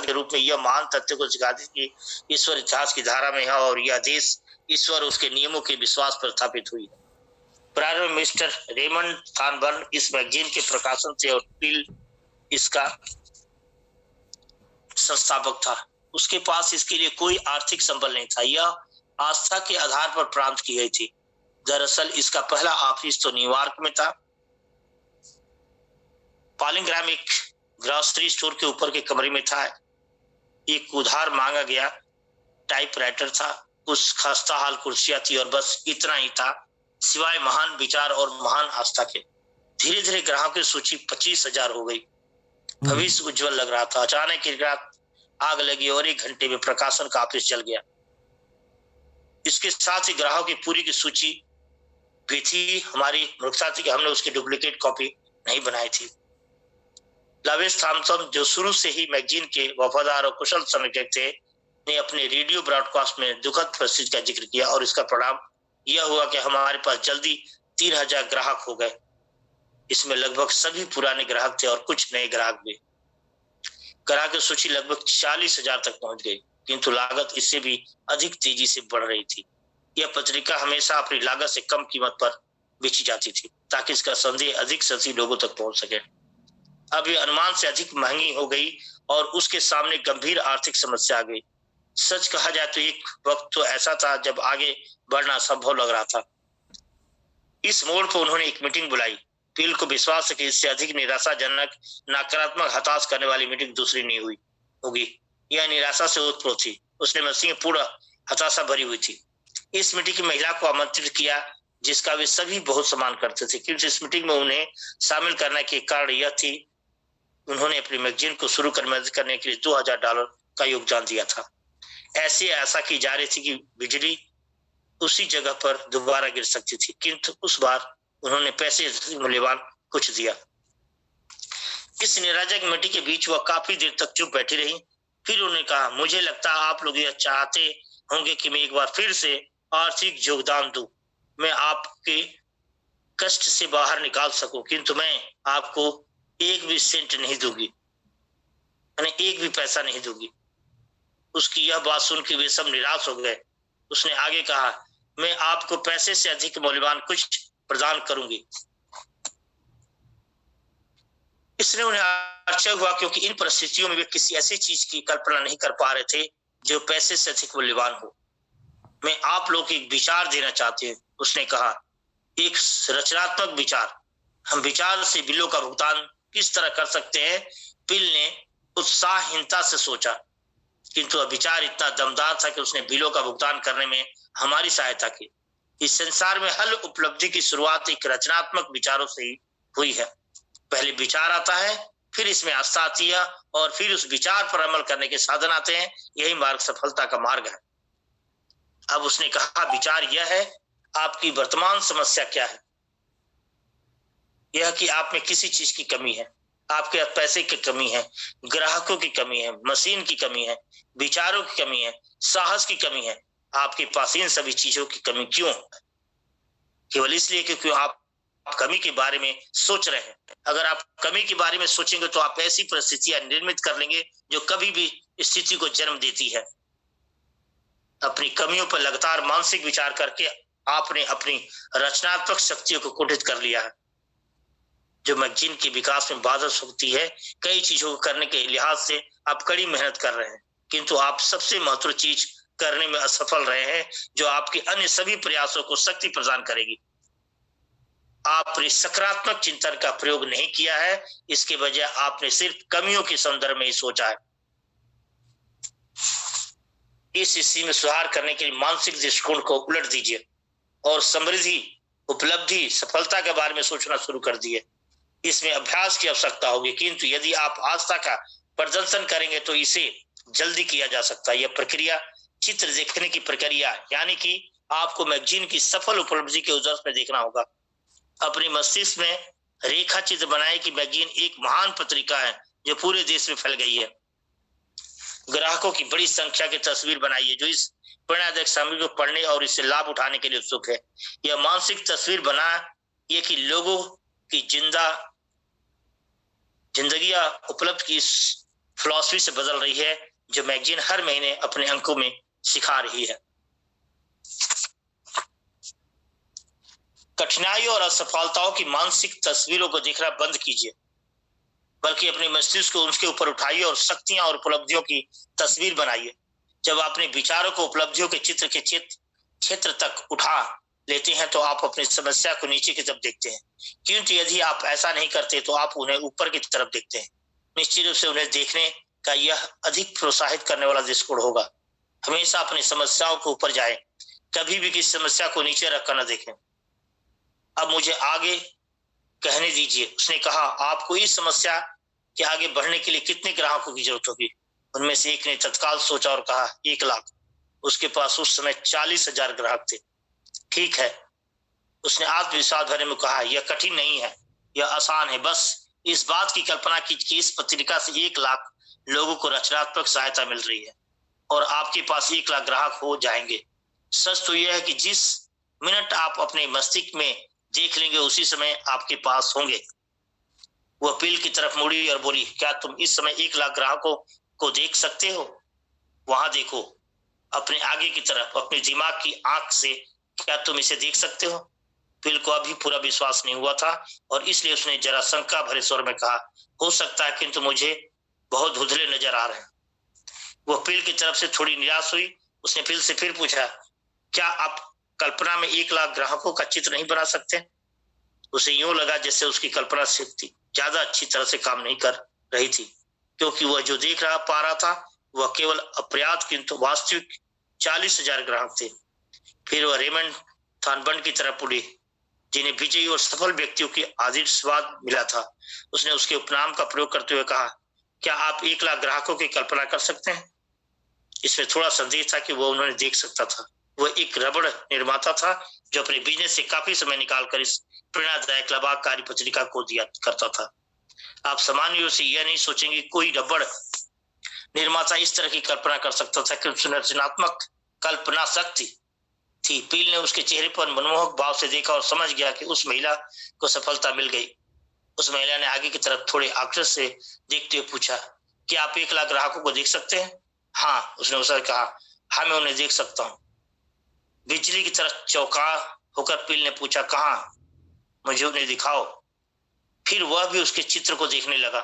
के रूप में यह महान तथ्य को सिखाती कि ईश्वर इतिहास की धारा में है और यह देश ईश्वर उसके नियमों के विश्वास पर स्थापित हुई। प्रारंभ में मिस्टर रेमंड थॉर्नबर्न इस मैगजीन के प्रकाशन से और टिल इसका संस्थापक था। उसके पास इसके लिए कोई आर्थिक संबल नहीं था। यह आस्था के आधार पर प्राप्त की गई थी। दरअसल इसका पहला ऑफिस तो न्यूयॉर्क में था। पॉलिंग्राम एक ग्रॉसरी स्टोर के ऊपर के कमरे में था। एक उधार मांगा गया टाइपराइटर था, कुछ खस्ता हाल कुर्सियां थी और बस इतना ही था, सिवाय महान विचार और महान आस्था के। धीरे धीरे ग्राहकों की सूची 25,000 हो गई। भविष्य उज्जवल लग रहा था। अचानक एक रात आग लगी और 1 घंटे में प्रकाशन का ऑफिस जल गया। इसके साथ ही ग्राहकों की पूरी की सूची भी थी। हमारी मूर्खता थी कि हमने उसकी डुप्लीकेट कॉपी नहीं बनाई थी। लवेस थॉम्सन, जो शुरू से ही मैगजीन के वफादार और कुशल समीक्षक थे, ने अपने रेडियो ब्रॉडकास्ट में दुखद परिस्थिति का जिक्र किया और इसका परिणाम यह हुआ कि हमारे पास जल्दी 3,000 ग्राहक हो गए। इसमें लगभग सभी पुराने ग्राहक थे और कुछ नए ग्राहक भी। ग्राहक की सूची लगभग 40,000 तक पहुंच गई, किंतु लागत इससे भी अधिक तेजी से बढ़ रही थी। यह पत्रिका हमेशा अपनी लागत से कम कीमत पर बेची जाती थी ताकि इसका संदेश अधिक से अधिक लोगों तक पहुंच सके। अब यह अनुमान से अधिक महंगी हो गई और उसके सामने गंभीर आर्थिक समस्या आ गई। सच कहा जाए तो एक वक्त तो ऐसा था जब आगे बढ़ना संभव लग रहा था। इस मोड़ पर उन्होंने एक मीटिंग बुलाई। पिल को विश्वास है कि इससे अधिक निराशाजनक, नकारात्मक, हताश करने वाली मीटिंग दूसरी नहीं हुई होगी। यह निराशा से ओतप्रोत थी। उसने मसीह में पूरा हताशा भरी हुई थी। इस मीटिंग की महिला को आमंत्रित किया जिसका वे सभी बहुत सम्मान करते थे, क्योंकि इस मीटिंग में उन्हें शामिल करने के कारण यह थी उन्होंने अपनी मैगजीन को शुरू करने के लिए $2,000 का योगदान दिया था। ऐसी आशा की जा रही थी कि बिजली उसी जगह पर दोबारा गिर सकती थी, किंतु उस बार उन्होंने पैसे मूल्यवान कुछ दिया। इस निराशा की मिट्टी के बीच वह काफी देर तक चुप बैठी रही। फिर उन्होंने कहा, मुझे लगता है आप लोग यह चाहते होंगे कि मैं एक बार फिर से आर्थिक योगदान दूं। मैं आपके कष्ट से बाहर निकाल सकूं, किंतु मैं आपको एक भी सेंट नहीं दूंगी, मैंने एक भी पैसा नहीं दूंगी। उसकी यह बात सुनकर वे सब निराश हो गए। उसने आगे कहा, मैं आपको पैसे से अधिक मूल्यवान कुछ प्रदान करूंगी। इसने उन्हें आश्चर्य हुआ, क्योंकि इन परिस्थितियों में वे किसी ऐसी चीज की कल्पना नहीं कर पा रहे थे जो पैसे से अधिक मूल्यवान हो। मैं आप लोग को एक विचार देना चाहती हूँ, उसने कहा, एक रचनात्मक विचार। हम विचार से बिलों का भुगतान किस तरह कर सकते हैं? पिल ने उत्साहहीनता से सोचा, किंतु वह विचार इतना दमदार था कि उसने बिलों का भुगतान करने में हमारी सहायता की। इस संसार में हर उपलब्धि की शुरुआत एक रचनात्मक विचारों से ही हुई है। पहले विचार आता है, फिर इसमें आस्था आती है और फिर उस विचार पर अमल करने के साधन आते हैं। यही मार्ग सफलता का मार्ग है। अब उसने कहा, विचार यह है, आपकी वर्तमान समस्या क्या है? यह कि आप में किसी चीज की कमी है। आपके पास पैसे की कमी है, ग्राहकों की कमी है, मशीन की कमी है, विचारों की कमी है, साहस की कमी है। आपके पास इन सभी चीजों की कमी क्यों? केवल इसलिए क्योंकि आप कमी के बारे में सोच रहे हैं। अगर आप कमी के बारे में सोचेंगे तो आप ऐसी परिस्थितियां निर्मित कर लेंगे जो कभी भी स्थिति को जन्म देती है। अपनी कमियों पर लगातार मानसिक विचार करके आपने अपनी रचनात्मक शक्तियों को कुंठित कर लिया है, जो मैगजीन के विकास में बाधा होती है। कई चीजों को करने के लिहाज से आप कड़ी मेहनत कर रहे हैं, किंतु आप सबसे महत्वपूर्ण चीज करने में असफल रहे हैं, जो आपके अन्य सभी प्रयासों को शक्ति प्रदान करेगी। आपने सकारात्मक चिंतन का प्रयोग नहीं किया है, इसके बजाय आपने सिर्फ कमियों के संदर्भ में ही सोचा है। इस स्थिति में सुधार करने के लिए मानसिक दृष्टिकोण को उलट दीजिए और समृद्धि, उपलब्धि, सफलता के बारे में सोचना शुरू कर दिए। इसमें अभ्यास की आवश्यकता होगी, किंतु यदि आप आस्था का प्रदर्शन करेंगे तो इसे जल्दी किया जा सकता है। यह प्रक्रिया चित्र देखने की प्रक्रिया, यानी कि आपको मैगजीन की सफल उपलब्धि के उजर में देखना होगा। अपने मस्तिष्क में रेखा चित्र बनाए कि मैगजीन एक महान पत्रिका है जो पूरे देश में फैल गई है। ग्राहकों की बड़ी संख्या की तस्वीर बनाइए जो इस प्रेरणादायक सामग्री को पढ़ने और इससे लाभ उठाने के लिए उत्सुक है। यह मानसिक तस्वीर बनाइए कि लोगों की जिंदगियां उपलब्ध की फिलॉसफी से बदल रही है, जो मैगजीन हर महीने अपने अंकों में सिखा रही है। कठिनाइयों और असफलताओं की मानसिक तस्वीरों को देखना बंद कीजिए, बल्कि अपने मस्तिष्क को उसके ऊपर उठाइए और शक्तियां और उपलब्धियों की तस्वीर बनाइए। जब अपने विचारों को उपलब्धियों के चित्र के क्षेत्र तक उठा लेते हैं तो आप अपनी समस्या को नीचे की तरफ देखते हैं, क्योंकि यदि आप ऐसा नहीं करते तो आप उन्हें ऊपर की तरफ देखते हैं। निश्चित रूप से उन्हें देखने का यह अधिक प्रोत्साहित करने वाला दृष्टिकोण होगा। हमेशा अपनी समस्याओं को ऊपर जाए, कभी भी किसी समस्या को नीचे रखकर न देखें। अब मुझे आगे कहने दीजिए, उसने कहा, आपको इस समस्या के आगे बढ़ने के लिए कितने ग्राहकों की जरूरत होगी? उनमें से एक ने तत्काल सोचा और कहा, 1 लाख। उसके पास उस समय 40,000 ग्राहक थे। ठीक है, उसने आत्मविश्वास भरे में कहा, यह कठिन नहीं है, यह आसान है। बस इस बात की कल्पना की कि इस पत्रिका से 1 लाख लोगों को रचनात्मक सहायता मिल रही है और आपके पास 1 लाख ग्राहक हो जाएंगे। सच तो यह है कि जिस मिनट आप अपने मस्तिष्क में देख लेंगे उसी समय आपके पास होंगे। वह पील की तरफ मुड़ी और बोली, क्या तुम इस समय 1 लाख ग्राहकों को देख सकते हो? वहां देखो, अपने आगे की तरफ, अपने दिमाग की आंख से क्या तुम इसे देख सकते हो? पील को अभी पूरा विश्वास नहीं हुआ था और इसलिए उसने जरा शंका भरे स्वर में कहा, हो सकता है, किंतु मुझे बहुत धुंधले नजर आ रहे हैं। वह पील की तरफ से थोड़ी निराश हुई। उसने पील से फिर पूछा, क्या आप कल्पना में 1 लाख ग्राहकों का चित्र नहीं बना सकते? उसे यूं लगा जैसे उसकी कल्पना शक्ति ज्यादा अच्छी तरह से काम नहीं कर रही थी, क्योंकि वह जो देख पा रहा था वह केवल अपर्याप्त किंतु वास्तविक 40,000 ग्राहक थे। फिर वह रेमंड थॉर्नबर्न की तरफ उड़ी, जिन्हें विजयी और सफल व्यक्तियों की आशीर्वाद मिला था। उसने उसके उपनाम का प्रयोग करते हुए कहा, क्या आप 1 लाख ग्राहकों की कल्पना कर सकते हैं? इसमें थोड़ा संदेह था कि वह उन्होंने देख सकता था। वह एक रबड़ निर्माता था जो अपने बिजनेस से काफी समय निकालकर इस प्रेरणादायक लाभकारी पत्रिका को दिया करता था। आप सामान्य रूप से यह नहीं सोचेंगे कोई रबड़ निर्माता इस तरह की कल्पना कर सकता था कि रचनात्मक कल्पना शक्ति थी। पील ने उसके चेहरे पर मनमोहक भाव से देखा और समझ गया कि उस महिला को सफलता मिल गई। उस महिला ने आगे की तरफ थोड़े आकर्ष से देखते हुए पूछा, क्या आप 1 लाख ग्राहकों को देख सकते हैं? हाँ, उसने उससे कहा, हाँ मैं उन्हें देख सकता हूँ। बिजली की तरफ चौंका होकर पील ने पूछा, कहाँ? मुझे उन्हें दिखाओ। फिर वह भी उसके चित्र को देखने लगा।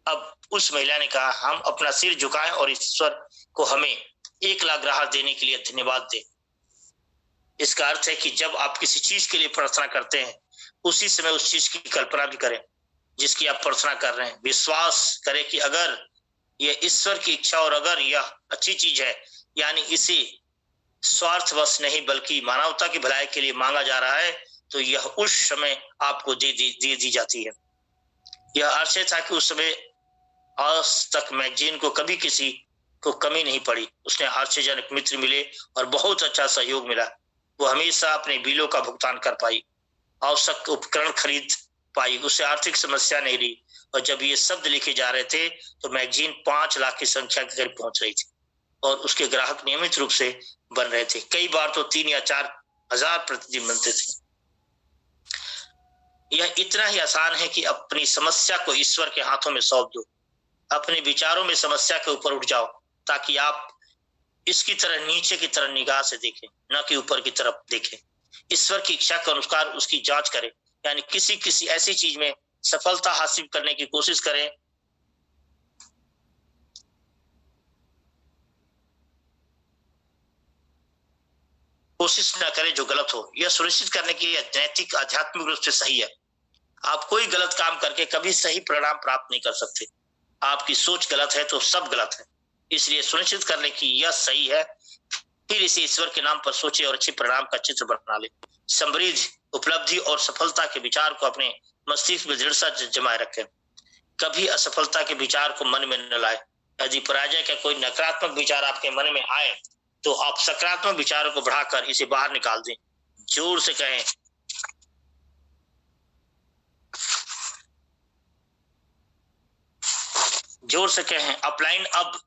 अब उस महिला ने कहा, हम अपना सिर झुकाएं और ईश्वर को हमें 1 लाख ग्राहक देने के लिए धन्यवाद दें। इसका अर्थ है कि जब आप किसी चीज के लिए प्रार्थना करते हैं उसी समय उस चीज की कल्पना भी करें जिसकी आप प्रार्थना कर रहे हैं। विश्वास करें कि अगर यह ईश्वर की इच्छा और अगर यह अच्छी चीज है, यानी इसे स्वार्थवश नहीं बल्कि मानवता की भलाई के लिए मांगा जा रहा है, तो यह उस समय आपको दे दी जाती है। यह आश्चर्य था कि उस समय आज तक मैगजीन को कभी किसी को कमी नहीं पड़ी। उसने आश्चर्यजनक मित्र मिले और बहुत अच्छा सहयोग मिला। वो हमेशा अपने बिलों का भुगतान कर पाई, आवश्यक उपकरण खरीद पाई, उसे आर्थिक समस्या नहीं रही। और जब ये शब्द लिखे जा रहे थे तो मैगजीन 5 लाख की संख्या के करीब पहुंच रही थी और उसके ग्राहक नियमित रूप से बन रहे थे। कई बार तो 3 या 4 हजार प्रतिदिन बनते थे। यह इतना ही आसान है कि अपनी समस्या को ईश्वर के हाथों में सौंप दो। अपने विचारों में समस्या के ऊपर उठ जाओ ताकि आप इसकी तरह नीचे की तरह निगाह से देखें, न कि ऊपर की तरफ देखें। ईश्वर की इच्छा के अनुसार उसकी जांच करें, यानी किसी ऐसी चीज में सफलता हासिल करने की कोशिश करें न करें जो गलत हो। यह सुनिश्चित करने की नैतिक आध्यात्मिक रूप से सही है। आप कोई गलत काम करके कभी सही परिणाम प्राप्त नहीं कर सकते। आपकी सोच गलत है तो सब गलत है। इसलिए सुनिश्चित करने की यह सही है, फिर इसे ईश्वर के नाम पर सोचे और अच्छे परिणाम का चित्र बना ले। समृद्ध उपलब्धि और सफलता के विचार को अपने मस्तिष्क में दृढ़ता से जमाए रखें। कभी असफलता के विचार को मन में न लाए। यदि पराजय का कोई नकारात्मक विचार आपके मन में आए तो आप सकारात्मक विचारों को बढ़ाकर इसे बाहर निकाल दें। जोर से कहें, अपलाइन अब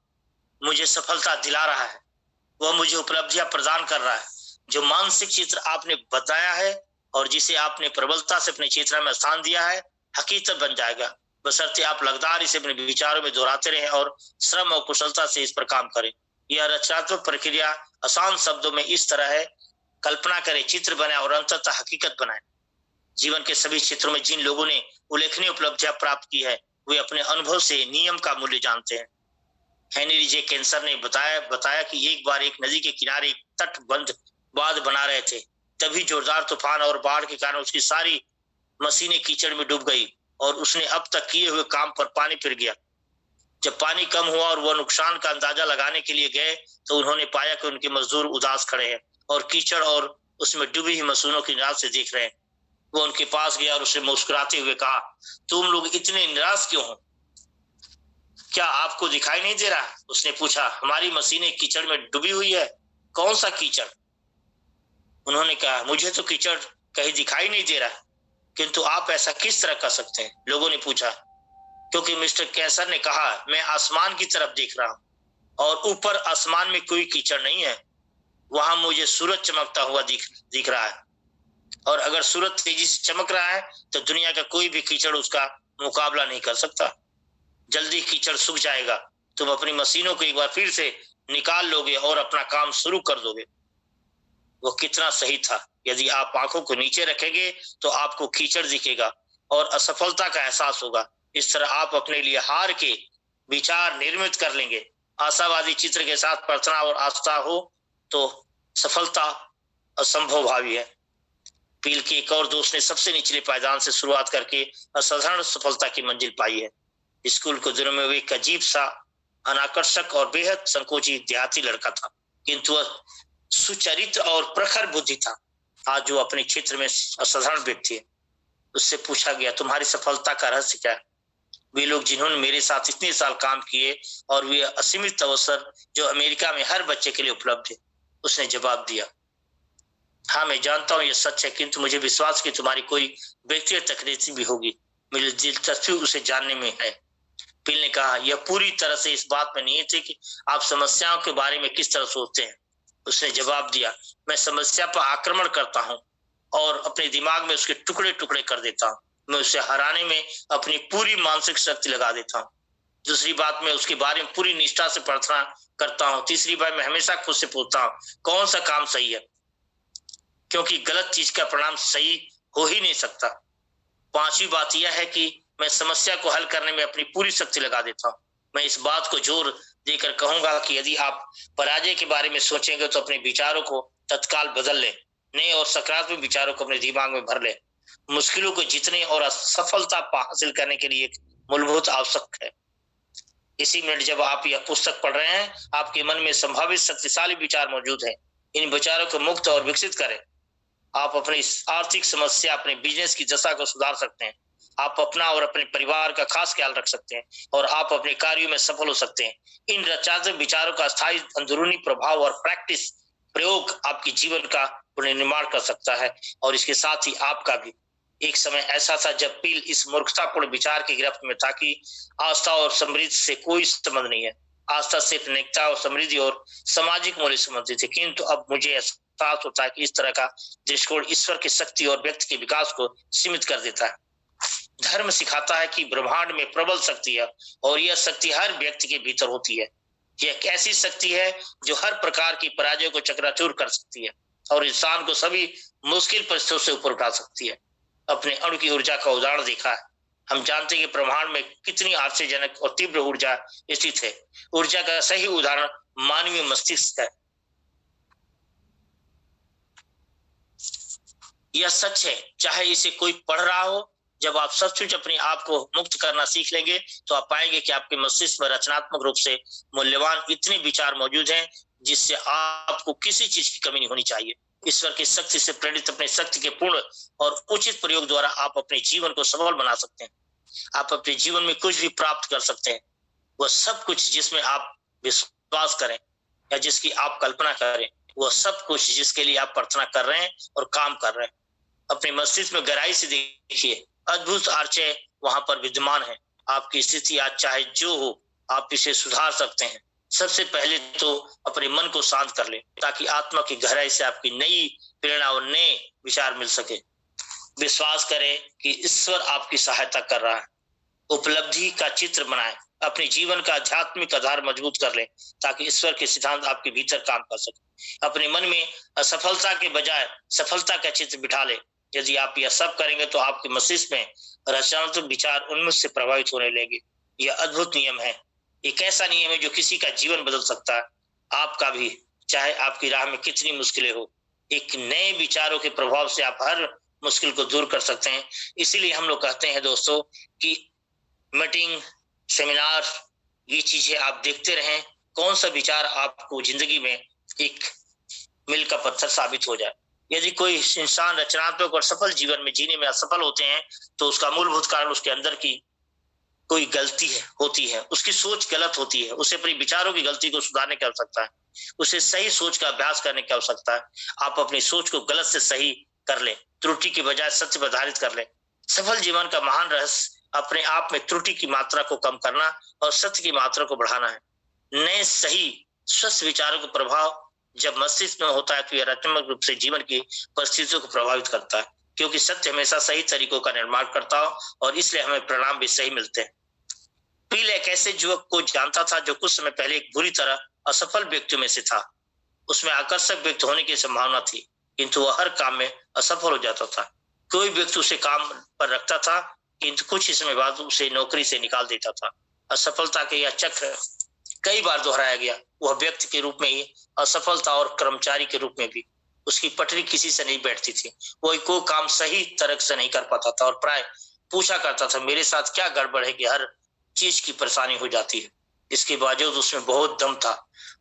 मुझे सफलता दिला रहा है, वह मुझे उपलब्धियां प्रदान कर रहा है। जो मानसिक चित्र आपने बताया है और जिसे आपने प्रबलता से अपने चेतना में स्थान दिया है, हकीकत बन जाएगा। बशर्ते आप लगातार इसे अपने विचारों में दोहराते रहें और श्रम और कुशलता से इस पर काम करें। यह रचनात्मक प्रक्रिया आसान शब्दों में इस तरह है: कल्पना करें, चित्र बनाएं और अंततः हकीकत बनाएं। जीवन के सभी क्षेत्रों में जिन लोगों ने उल्लेखनीय उपलब्धियां प्राप्त की है, वे अपने अनुभव से नियम का मूल्य जानते हैं। हेनरी जे कैंसर ने बताया कि एक बार एक नदी के किनारे एक तटबंध बांध बना रहे थे, तभी जोरदार तूफान और बाढ़ के कारण उसकी सारी मशीनें कीचड़ में डूब गई और उसने अब तक किए हुए काम पर पानी फिर गया। जब पानी कम हुआ और वह नुकसान का अंदाजा लगाने के लिए गए, तो उन्होंने पाया कि उनके मजदूर उदास खड़े हैं और कीचड़ और उसमें डूबी हुई मशीनों की निराश से देख रहे हैं। वो उनके पास गया और उसे मुस्कुराते हुए कहा, तुम लोग इतने निराश क्यों हो? क्या आपको दिखाई नहीं दे रहा? उसने पूछा। हमारी मशीनें कीचड़ में डूबी हुई है। कौन सा कीचड़? उन्होंने कहा, मुझे तो कीचड़ कहीं दिखाई नहीं दे रहा। किंतु आप ऐसा किस तरह कर सकते हैं? लोगों ने पूछा। क्योंकि मिस्टर कैंसर ने कहा, मैं आसमान की तरफ देख रहा हूं और ऊपर आसमान में कोई कीचड़ नहीं है। वहां मुझे सूरज चमकता हुआ दिख रहा है, और अगर सूरज तेजी से चमक रहा है तो दुनिया का कोई भी कीचड़ उसका मुकाबला नहीं कर सकता। जल्दी कीचड़ सूख जाएगा, तुम अपनी मशीनों को एक बार फिर से निकाल लोगे और अपना काम शुरू कर दोगे। वो कितना सही था। यदि आप आंखों को नीचे रखेंगे तो आपको कीचड़ दिखेगा और असफलता का एहसास होगा। इस तरह आप अपने लिए हार के विचार निर्मित कर लेंगे। आशावादी चित्र के साथ प्रार्थना और आस्था हो तो सफलता असंभव भावी है। पील के एक और दोस्त ने सबसे निचले पायदान से शुरुआत करके असाधारण सफलता की मंजिल पाई है। स्कूल के दिनों में वो एक अजीब सा, अनाकर्षक और बेहद संकोची देहाती लड़का था, किंतु वह सुचरित्र और प्रखर बुद्धि था। आज जो अपने क्षेत्र में असाधारण व्यक्ति है। उससे पूछा गया, तुम्हारी सफलता का रहस्य क्या है? वे लोग जिन्होंने मेरे साथ इतने साल काम किए और वे असीमित अवसर जो अमेरिका में हर बच्चे के लिए उपलब्ध है। उसने जवाब दिया, हाँ मैं जानता हूँ यह सच है, किंतु मुझे विश्वास कि तुम्हारी कोई व्यक्तिगत तकनीक भी होगी। मेरी दिलचस्पी उसे जानने में है। पिल ने कहा, यह पूरी तरह से इस बात में निहित है कि आप समस्याओं के बारे में किस तरह सोचते हैं। उसने जवाब दिया, मैं समस्या पर आक्रमण करता हूँ और अपने दिमाग में उसके टुकड़े टुकड़े कर देता हूँ। मैं उसे हराने में अपनी पूरी मानसिक शक्ति लगा देता हूँ। दूसरी बात, मैं उसके बारे में पूरी निष्ठा से प्रार्थना करता हूँ। तीसरी बात, मैं हमेशा खुद से पूछता हूँ कौन सा काम सही है, क्योंकि गलत चीज का परिणाम सही हो ही नहीं सकता। पांचवी बात यह है कि मैं समस्या को हल करने में अपनी पूरी शक्ति लगा देता हूँ। मैं इस बात को जोर देकर कहूंगा कि यदि आप पराजय के बारे में सोचेंगे तो अपने विचारों को तत्काल बदल लें। नए और सकारात्मक विचारों को अपने दिमाग में भर लें। मुश्किलों को जीतने और सफलता हासिल करने के लिए एक मूलभूत आवश्यक है। इसी मिनट जब आप यह पुस्तक पढ़ रहे हैं, आपके मन में संभावित शक्तिशाली विचार मौजूद हैं। इन विचारों को मुक्त और विकसित करें। आप अपनी आर्थिक समस्या, अपने बिजनेस की दशा को सुधार सकते हैं। आप अपना और अपने परिवार का खास ख्याल रख सकते हैं और आप अपने कार्यों में सफल हो सकते हैं। इन रचनात्मक विचारों का स्थायी अंदरूनी प्रभाव और प्रयोग आपके जीवन का पुनर्निर्माण कर सकता है, और इसके साथ ही आपका भी। एक समय ऐसा था जब पील इस मूर्खतापूर्ण विचार की गिरफ्त में था कि आस्था और समृद्धि से कोई संबंध नहीं है। आस्था सिर्फ नैतिकता और समृद्धि और सामाजिक मूल्य संबंधित है। किंतु अब मुझे एहसास होता है कि इस तरह का दृष्टिकोण ईश्वर की शक्ति और व्यक्ति के विकास को सीमित कर देता है। धर्म सिखाता है कि ब्रह्मांड में प्रबल शक्ति है और यह शक्ति हर व्यक्ति के भीतर होती है। यह एक ऐसी शक्ति है जो हर प्रकार की पराजय को चकनाचूर कर सकती है और इंसान को सभी मुश्किल परिस्थितियों से ऊपर उठा सकती है। अपने अणु की ऊर्जा का उदाहरण देखा है। हम जानते हैं कि ब्रह्मांड में कितनी आश्चर्यजनक और तीव्र ऊर्जा स्थित है। ऊर्जा का सही उदाहरण मानवीय मस्तिष्क है। यह सच है, चाहे इसे कोई पढ़ रहा हो। जब आप सचमुच अपने आप को मुक्त करना सीख लेंगे तो आप पाएंगे कि आपके मस्तिष्क में रचनात्मक रूप से मूल्यवान इतने विचार मौजूद हैं जिससे आपको किसी चीज की कमी नहीं होनी चाहिए। ईश्वर की शक्ति से प्रेरित अपने शक्ति के पूर्ण और उचित प्रयोग द्वारा आप अपने जीवन को सफल बना सकते हैं। आप अपने जीवन में कुछ भी प्राप्त कर सकते हैं। वह सब कुछ जिसमें आप विश्वास करें या जिसकी आप कल्पना करें, वह सब कुछ जिसके लिए आप प्रार्थना कर रहे हैं और काम कर रहे हैं। अपने मस्तिष्क में गहराई से देखिए, अद्भुत आश्चर्य वहां पर विद्यमान है। आपकी स्थिति आज चाहे जो हो, आप इसे सुधार सकते हैं। सबसे पहले तो अपने मन को शांत कर ले ताकि आत्मा की गहराई से आपकी नई प्रेरणा और नए विचार मिल सके। विश्वास करें कि ईश्वर आपकी सहायता कर रहा है। उपलब्धि का चित्र बनाएं, अपने जीवन का आध्यात्मिक आधार मजबूत कर लें ताकि ईश्वर के सिद्धांत आपके भीतर काम कर सके। अपने मन में असफलता के बजाय सफलता का चित्र बिठा लें। यदि आप यह सब करेंगे तो आपके मस्तिष्क में रचनात्मक विचार उन्मुख से प्रभावित होने लगेंगे। यह अद्भुत नियम है, एक ऐसा नियम है जो किसी का जीवन बदल सकता है, आपका भी, चाहे आपकी राह में कितनी मुश्किलें हो। एक नए विचारों के प्रभाव से आप हर मुश्किल को दूर कर सकते हैं। इसीलिए हम लोग कहते हैं दोस्तों कि मीटिंग, सेमिनार, ये चीजें आप देखते रहें, कौन सा विचार आपको जिंदगी में एक मील का पत्थर साबित हो जाए। यदि कोई इंसान रचनात्मक और सफल जीवन में जीने में असफल होते हैं तो उसका मूलभूत कारण उसके अंदर की कोई गलती होती है, उसकी सोच गलत होती है। उसे अपने विचारों की गलती को सुधारने की आवश्यकता है, उसे सही सोच का अभ्यास करने की आवश्यकता है। आप अपनी सोच को गलत से सही कर ले, त्रुटि की बजाय सत्य पर आधारित कर ले। सफल जीवन का महान रहस्य अपने आप में त्रुटि की मात्रा को कम करना और सत्य की मात्रा को बढ़ाना है। नए सही स्वस्थ विचारों का प्रभाव जब मस्तिष्क में होता है तो यह रचनात्मक रूप से जीवन की परिस्थितियों को प्रभावित करता है, क्योंकि सत्य हमेशा सही तरीकों का निर्माण करता हो और इसलिए हमें परिणाम भी सही मिलते हैं। पील एक ऐसे युवक को जानता था जो कुछ समय पहले एक बुरी तरह असफल व्यक्तियों में से था। उसमें आकर्षक व्यक्ति होने की संभावना थी, किंतु वह हर काम में असफल हो जाता था। कोई व्यक्ति उसे काम पर रखता था, किंतु कुछ ही समय बाद उसे नौकरी से निकाल देता था। असफलता के यह चक्र कई बार दोहराया गया। वह व्यक्ति के रूप में ही असफल था और कर्मचारी के रूप में भी। उसकी पटरी किसी से नहीं बैठती थी, वह कोई काम सही तरह से नहीं कर पाता था और प्राय पूछा करता था, मेरे साथ क्या गड़बड़ है कि हर चीज की परेशानी हो जाती है। इसके बावजूद उसमें बहुत दम था।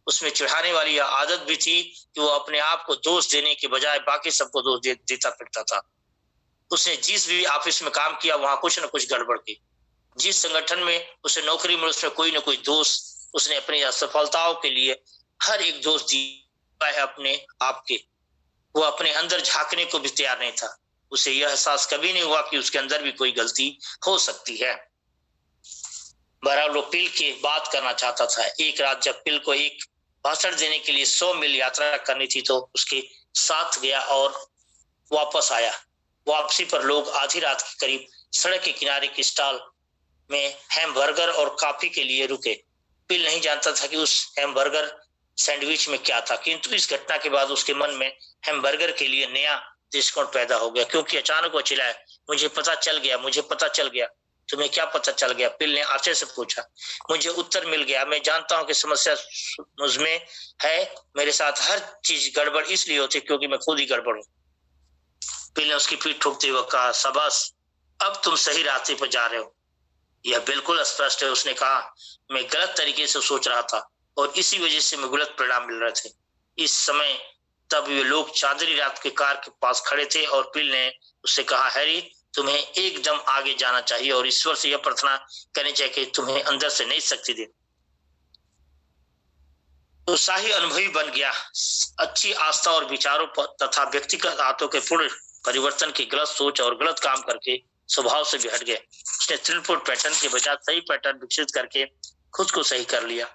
उसमें चिढ़ाने वाली यह आदत भी थी कि वो अपने आप को दोष देने के बजाय बाकी सबको दोष देता फिरता था। उसने जिस भी ऑफिस में काम किया वहां कुछ न कुछ गड़बड़ की। जिस संगठन में उसे नौकरी मिली उसमें कोई न कोई दोष उसने अपनी असफलताओं के लिए हर एक दोष दिया है अपने आप के। वो अपने अंदर झांकने को भी तैयार नहीं था। उसे यह एहसास कभी नहीं हुआ कि उसके अंदर भी कोई गलती हो सकती है। बहरहाल वो पिल की बात करना चाहता था। एक रात जब पिल को एक भाषण देने के लिए 100 मील यात्रा करनी थी तो उसके साथ गया और वापस आया। वापसी पर लोग आधी रात के करीब सड़क के किनारे के स्टॉल में हैमबर्गर और कॉफी के लिए रुके। पिल नहीं जानता था कि उस हैमबर्गर सैंडविच में क्या था, किंतु इस घटना के बाद उसके मन में हैमबर्गर के लिए नया दृष्टिकोण पैदा हो गया, क्योंकि अचानक वो चिल्लाया, मुझे पता चल गया, मुझे पता चल गया। तुम्हें क्या पता चल गया? पिल ने आश्चर्य से पूछा। मुझे उत्तर मिल गया। मैं जानता हूं कि समस्या मुझमें है। मेरे साथ हर चीज गड़बड़ इसलिए होती क्योंकि मैं खुद ही गड़बड़ हूं। पिल ने उसकी पीठ ठोकते हुए कहा, शाबाश, अब तुम सही रास्ते पर जा रहे हो। यह बिल्कुल स्पष्ट है, उसने कहा। मैं गलत तरीके से सोच रहा था और इसी वजह से मैं गलत परिणाम मिल रहे थे। इस समय तब वे लोग चांदनी रात के कार के पास खड़े थे और पिल ने उससे कहा, हैरी, तुम्हें एकदम आगे जाना चाहिए और ईश्वर से यह प्रार्थना करनी चाहिए कि तुम्हें अंदर से नई शक्ति दे। उत्साही अनुभवी बन गया। अच्छी आस्था और विचारों पर तथा व्यक्तिगत आदतों के पूर्ण परिवर्तन की गलत सोच और गलत काम करके स्वभाव से भी हट गए। उसने त्रिपुट पैटर्न के बजाय सही पैटर्न विकसित करके खुद को सही कर लिया।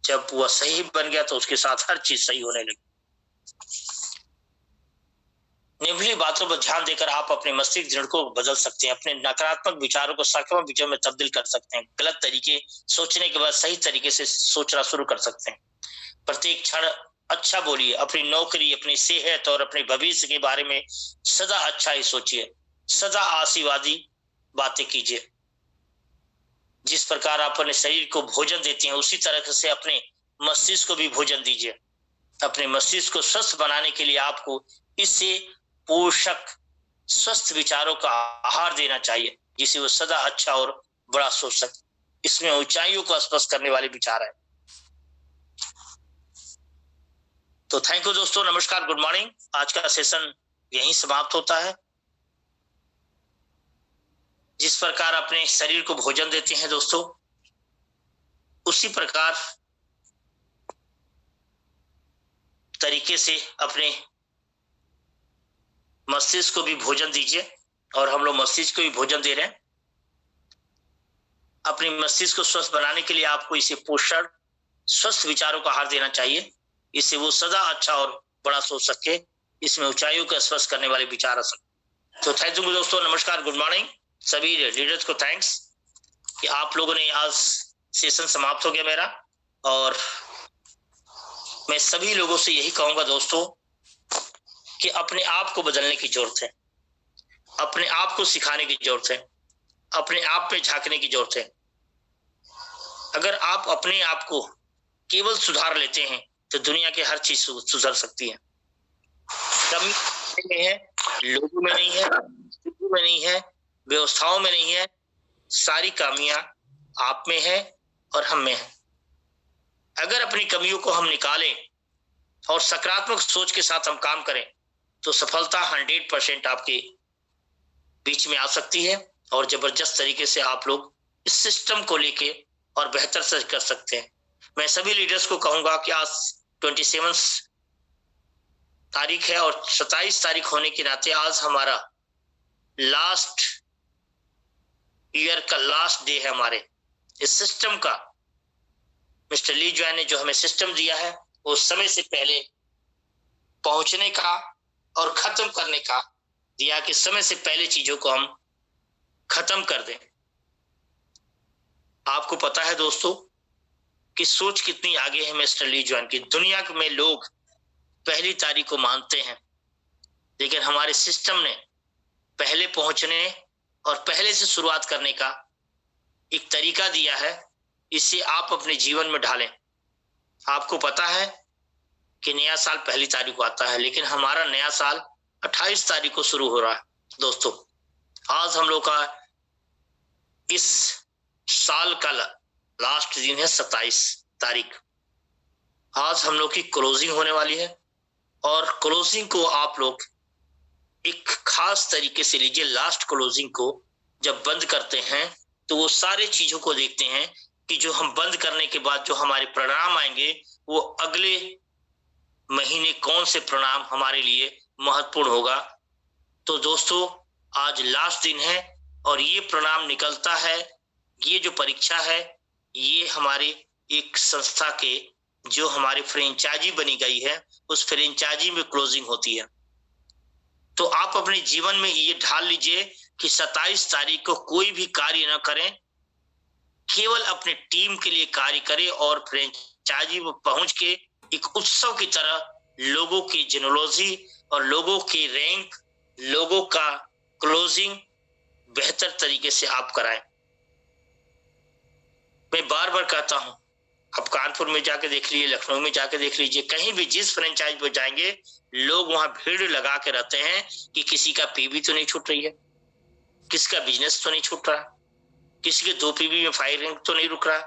जब वह सही बन गया तो उसके साथ हर चीज सही होने लगी। निम्नलिखित बातों पर ध्यान देकर आप अपने मस्तिष्क दृढ़ को बदल सकते हैं। अपने नकारात्मक विचारों को सकारात्मक विचारों में तब्दील कर सकते हैं। गलत तरीके सोचने के बाद सही तरीके से सोचना शुरू कर सकते हैं। प्रत्येक क्षण अच्छा बोलिए। अपनी नौकरी, अपनी सेहत और अपने भविष्य के बारे में सदा अच्छा ही सोचिए। सदा आशीर्वादी बातें कीजिए। जिस प्रकार आप अपने शरीर को भोजन देते हैं उसी तरह से अपने मस्तिष्क को भी भोजन दीजिए। अपने मस्तिष्क को स्वस्थ बनाने के लिए आपको इससे पोषक स्वस्थ विचारों का आहार देना चाहिए, जिसे वो सदा अच्छा और बड़ा सोच सके। इसमें ऊंचाइयों को स्पर्श करने वाले विचार है। तो थैंक यू दोस्तों, नमस्कार, गुड मॉर्निंग। आज का सेशन यहीं समाप्त होता है। जिस प्रकार अपने शरीर को भोजन देते हैं दोस्तों, उसी प्रकार तरीके से अपने मस्तिष्क को भी भोजन दीजिए। और हम लोग मस्तिष्क को भी भोजन दे रहे हैं। अपने मस्तिष्क को स्वस्थ बनाने के लिए आपको इसे पोषण स्वस्थ विचारों का आहार देना चाहिए। इससे वो सदा अच्छा और बड़ा सोच सके। इसमें ऊंचाइयों का स्पर्श करने वाले विचार आ सके। तो थैंक यू दोस्तों, नमस्कार, गुड मॉर्निंग। सभी लीडर्स को थैंक्स। कि आप लोगों ने आज सेशन समाप्त हो गया मेरा, और मैं सभी लोगों से यही कहूंगा दोस्तों कि अपने आप को बदलने की जरूरत है, अपने आप को सिखाने की जरूरत है, अपने आप पे झांकने की जरूरत है। अगर आप अपने आप को केवल सुधार लेते हैं तो दुनिया की हर चीज सुधर सकती है। कमी में है, लोगों में नहीं है, स्थिति में नहीं है, व्यवस्थाओं में नहीं है, सारी कामियां आप में है और हम में है। अगर अपनी कमियों को हम निकालें और सकारात्मक सोच के साथ हम काम करें तो सफलता 100% आपके बीच में आ सकती है और जबरदस्त तरीके से आप लोग इस सिस्टम को लेके और बेहतर से कर सकते हैं। मैं सभी लीडर्स को कहूंगा कि आज 27 तारीख है और 27 तारीख होने के नाते आज हमारा लास्ट ईयर का लास्ट डे है हमारे इस सिस्टम का। मिस्टर ली जुआन ने जो हमें सिस्टम दिया है वो समय से पहले पहुंचने का और खत्म करने का दिया कि समय से पहले चीजों को हम खत्म कर दें। आपको पता है दोस्तों कि सोच कितनी आगे है मिस्टर ली जुआन की। दुनिया में लोग पहली तारीख को मानते हैं, लेकिन हमारे सिस्टम ने पहले पहुंचने और पहले से शुरुआत करने का एक तरीका दिया है। इसे आप अपने जीवन में ढालें। आपको पता है कि नया साल पहली तारीख को आता है, लेकिन हमारा नया साल 28 तारीख को शुरू हो रहा है। दोस्तों आज हम लोग का इस साल का लास्ट दिन है 27 तारीख। आज हम लोग की क्लोजिंग होने वाली है और क्लोजिंग को आप लोग एक खास तरीके से लीजिए। लास्ट क्लोजिंग को जब बंद करते हैं तो वो सारे चीजों को देखते हैं कि जो हम बंद करने के बाद जो हमारे परिणाम आएंगे वो अगले महीने कौन से परिणाम हमारे लिए महत्वपूर्ण होगा। तो दोस्तों आज लास्ट दिन है और ये परिणाम निकलता है। ये जो परीक्षा है ये हमारे एक संस्था के जो हमारी फ्रेंचाइजी बनी गई है उस फ्रेंचाइजी में क्लोजिंग होती है। तो आप अपने जीवन में ये ढाल लीजिए कि 27 तारीख को कोई भी कार्य न करें, केवल अपने टीम के लिए कार्य करें और फ्रेंचाइजी में पहुंच के एक उत्सव की तरह लोगों की जेनोलॉजी और लोगों के रैंक, लोगों का क्लोजिंग बेहतर तरीके से आप कराएं। मैं बार बार कहता हूं, आप कानपुर में जाके देख लीजिए, लखनऊ में जाके देख लीजिए, कहीं भी जिस फ्रेंचाइज पर जाएंगे लोग वहां भीड़ लगा के रहते हैं कि किसी का पीबी तो नहीं छूट रही है, किसी का बिजनेस तो नहीं छूट रहा, किसी के 2 पीबी में फायरिंग तो नहीं रुक रहा,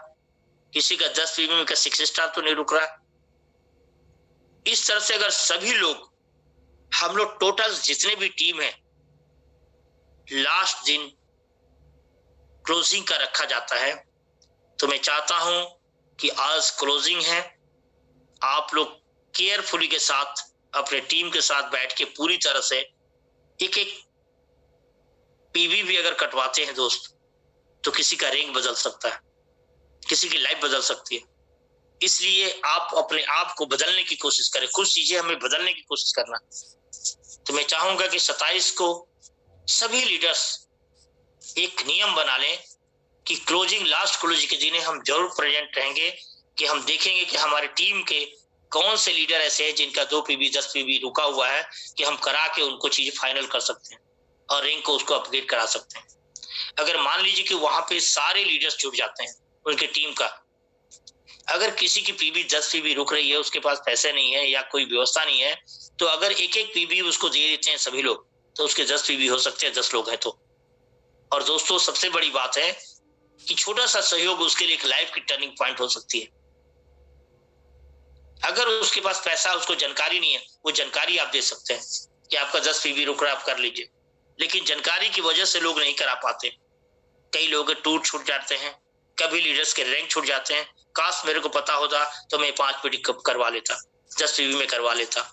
किसी का 10 पीबी में का 6 स्टार तो नहीं रुक रहा। इस तरह से अगर सभी लोग हम लोग टोटल जितने भी टीम है लास्ट दिन क्लोजिंग का रखा जाता है, तो मैं चाहता हूं कि आज क्लोजिंग है, आप लोग केयरफुली के साथ अपने टीम के साथ बैठ के पूरी तरह से एक एक पीवी भी अगर कटवाते हैं दोस्त तो किसी का रैंक बदल सकता है, किसी की लाइफ बदल सकती है। इसलिए आप अपने आप को बदलने की कोशिश करें, कुछ चीजें हमें बदलने की कोशिश करना। तो मैं चाहूंगा कि 27 को सभी लीडर्स एक नियम बना लें कि क्लोजिंग, लास्ट क्लोजिंग के दिन हम जरूर प्रेजेंट रहेंगे, कि हम देखेंगे कि हमारे टीम के कौन से लीडर ऐसे हैं जिनका 2 पीबी 10 पीबी रुका हुआ है, कि हम करा के उनको चीजें फाइनल कर सकते हैं और रैंक को उसको अपग्रेड करा सकते हैं। अगर मान लीजिए कि वहां पे सारे लीडर्स जुट जाते हैं उनके टीम का, अगर किसी की पीबी 10 पीबी रुक रही है, उसके पास पैसे नहीं है या कोई व्यवस्था नहीं है, तो अगर एक एक पीबी उसको दे देते हैं सभी लोग तो उसके 10 पीबी हो सकते हैं, 10 लोग हैं तो। और दोस्तों सबसे बड़ी बात है कि छोटा सा सहयोग उसके लिए एक लाइफ की टर्निंग पॉइंट हो सकती है। अगर उसके पास पैसा, उसको जानकारी नहीं है, वो जानकारी आप दे सकते हैं कि आपका 10 पीबी रुक रहा है, आप कर लीजिए। लेकिन जानकारी की वजह से लोग नहीं करा पाते, कई लोग टूर छूट जाते हैं, कभी लीडर्स के रैंक छूट जाते हैं। काश मेरे को पता होता तो मैं 5 पीडी कब करवा लेता, 10 पीबी में करवा लेता।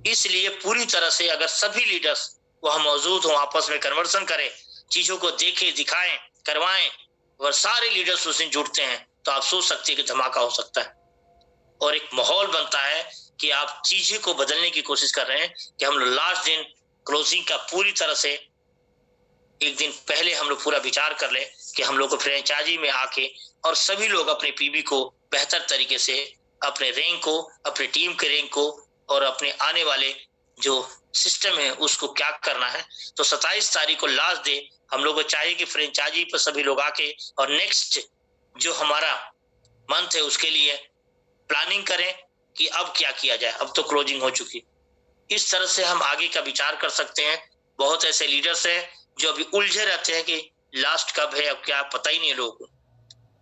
इसलिए पूरी तरह से अगर सभी लीडर्स वहां मौजूद हो, आपस में कन्वर्सन करें, चीजों को देखें, दिखाएं, करवाएं, और सारे लीडर्स उसमें जुड़ते हैं तो आप सोच सकते हैं कि धमाका हो सकता है और एक माहौल बनता है कि आप चीजें को बदलने की कोशिश कर रहे हैं। कि हम लोग लास्ट दिन क्लोजिंग का पूरी तरह से एक दिन पहले हम लोग पूरा विचार कर ले कि हम लोग को फ्रेंचाइजी में आके और सभी लोग अपने पीबी को बेहतर तरीके से अपने रैंक को, अपने टीम के रैंक को और अपने आने वाले जो सिस्टम है उसको क्या करना है। तो 27 तारीख को लास्ट डे हम लोग को चाहिए कि फ्रेंचाइजी पर सभी लोग आके और नेक्स्ट जो हमारा मंथ है उसके लिए प्लानिंग करें कि अब क्या किया जाए। अब तो क्लोजिंग हो चुकी, इस तरह से हम आगे का विचार कर सकते हैं। बहुत ऐसे लीडर्स हैं जो अभी उलझे रहते हैं कि लास्ट कब है, अब क्या पता ही नहीं है लोगों को।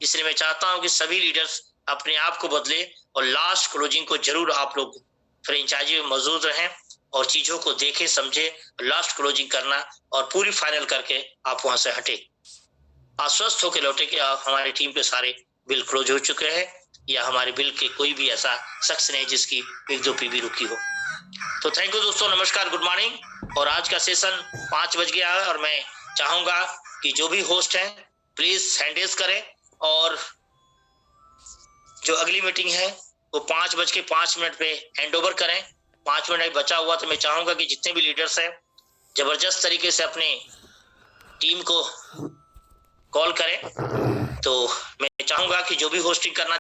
इसलिए मैं चाहता हूं कि सभी लीडर्स अपने आप को बदले और लास्ट क्लोजिंग को जरूर आप लोग फ्रेंचाइजी में मौजूद रहें और चीजों को देखे समझे, लास्ट क्लोजिंग करना और पूरी फाइनल करके आप वहां से हटे, आश्वस्त होकर लौटे कि हमारी टीम के सारे बिल क्लोज हो चुके हैं या हमारे बिल के कोई भी ऐसा शख्स नहीं जिसकी 1-2 पीबी रुकी हो। तो थैंक यू दोस्तों, नमस्कार, गुड मॉर्निंग। और आज का सेशन 5 बज गया है और मैं चाहूंगा कि जो भी होस्ट हैं प्लीज हैंड करें और जो अगली मीटिंग है वो 5:05 पे हैंड ओवर करें। 5 मिनट बचा हुआ तो मैं चाहूंगा कि जितने भी लीडर्स हैं जबरदस्त तरीके से अपने टीम को कॉल करें। तो मैं चाहूंगा कि जो भी होस्टिंग करना